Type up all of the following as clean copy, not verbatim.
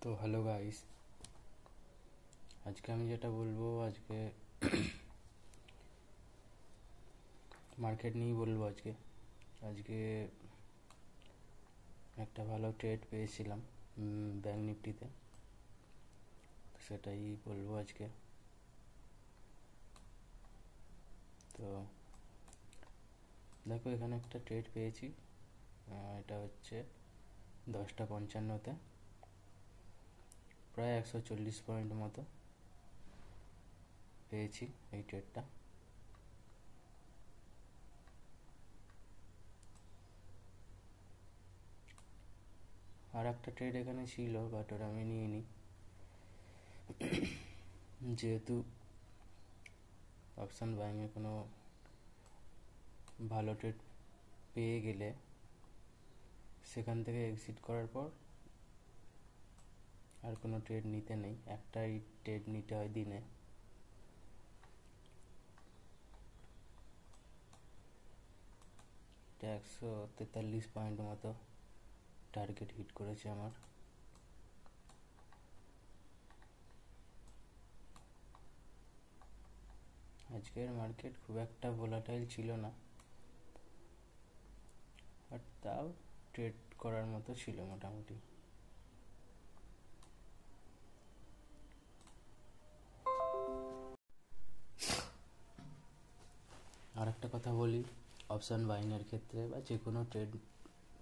তো hello guys, আজকে আমি যেটা বলবো আজকে মার্কেট নিয়েই বলবো। আজকে আজকে একটা ভালো ট্রেড পেয়েছিলাম ব্যাঙ্ক নিফটিতে, সেটাই বলবো আজকে। তো দেখো, এখানে একটা ট্রেড পেয়েছি, এটা হচ্ছে 10:55 প্রায় 140 পয়েন্ট মতো পেয়েছি এই ট্রেডটা। আর একটা ট্রেড এখানে ছিল, বাট ওটা আমি নিয়ে নিই, যেহেতু অপশান বাইংয়ে কোনো ভালো ট্রেড পেয়ে গেলে সেখান থেকে এক্সিট করার পর আর কোনো ট্রেড নিতে নেই, একটাই ট্রেড নিতে হয় দিনে। এটা 143 পয়েন্ট মতো টার্গেট হিট করেছে আমার। আজকের মার্কেট খুব একটা ভোলাটাইল ছিল না, বাট তাও ট্রেড করার মতো ছিল মোটামুটি। আর একটা কথা বলি, অপশান বাইংয়ের ক্ষেত্রে বা যে কোনো ট্রেড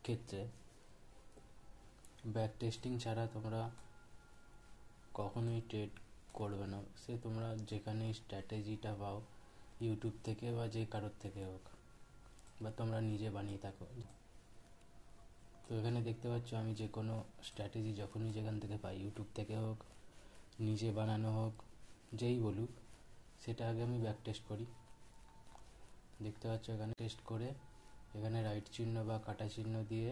ক্ষেত্রে ব্যাক টেস্টিং ছাড়া তোমরা কখনোই ট্রেড করবে না। সে তোমরা যেখানে স্ট্র্যাটেজিটা পাও, ইউটিউব থেকে বা যে কারোর থেকে হোক, বা তোমরা নিজে বানিয়ে থাকো। তো এখানে দেখতে পাচ্ছ আমি যে কোনো স্ট্র্যাটেজি যখনই যেখান থেকে পাই, ইউটিউব থেকে হোক, নিজে বানানো হোক, যেই বলুক, সেটা আগে আমি ব্যাক টেস্ট করি। দেখতে পাচ্ছ এখানে টেস্ট করে এখানে রাইট চিহ্ন বা কাটা চিহ্ন দিয়ে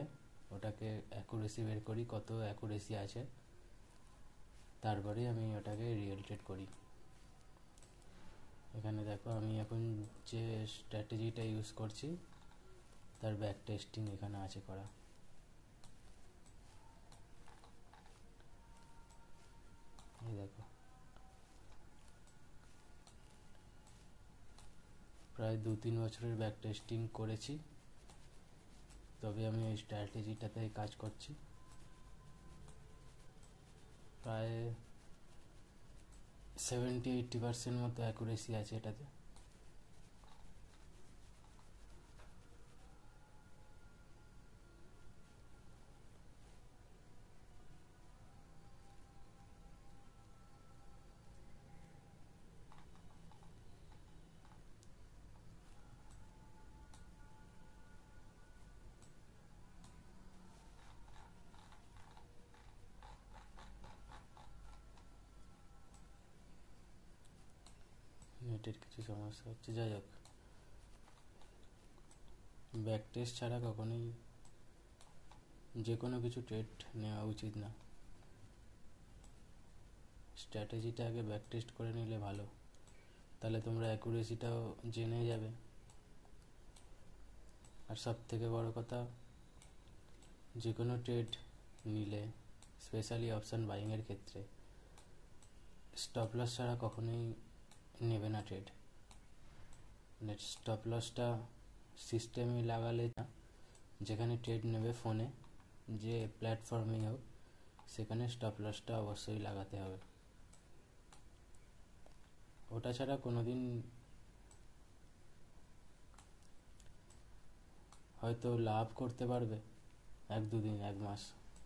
ওটাকে অ্যাকুরেসি বের করি, কত অ্যাকুরেসি আছে, তারপরে আমি ওটাকে রিয়েল ট্রেড করি। এখানে দেখো আমি এখন যে স্ট্র্যাটেজিটা ইউজ করছি তার ব্যাক টেস্টিং এখানে আছে করা। এই দেখো, প্রায় 2-3 বছরের ব্যাক টেস্টিং করেছি, তবে আমি এই স্ট্র্যাটেজিটাতে কাজ করছি। প্রায় 70-80% মতো অ্যাকুরেসি আছে এটাতে। নেটের কিছু সমস্যা হচ্ছে, যাই হোক, ব্যাক টেস্ট ছাড়া কখনোই যে কোনো কিছু ট্রেড নেওয়া উচিত না। স্ট্র্যাটেজিটা আগে ব্যাক টেস্ট করে নিলে ভালো, তাহলে তোমরা অ্যাকুরেসিটাও জেনে যাবে। আর সব থেকে বড় কথা, যে কোনো ট্রেড নিলে, স্পেশালি অপশান বাইংয়ের ক্ষেত্রে, স্টপ লস ছাড়া কখনোই নেবে না ট্রেড। মানে স্টপ লসটা সিস্টেমে লাগালে না, যেখানে ট্রেড নেবে ফোনে, যে প্ল্যাটফর্মেই হোক, সেখানে স্টপ লসটা অবশ্যই লাগাতে হবে। ওটা ছাড়া কোনো দিন হয়তো লাভ করতে পারবে 1-2 দিন, 1 মাস,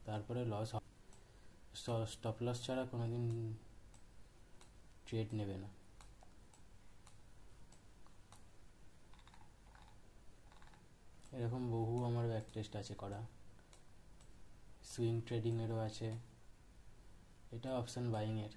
তারপরে লস হবে। স্টপ লস ছাড়া কোনো দিন ট্রেড নেবে না। এরকম বহু আমার ব্যাক টেস্ট আছে করা, সুইং ট্রেডিংয়েরও আছে, এটা অপশান বাইংয়ের।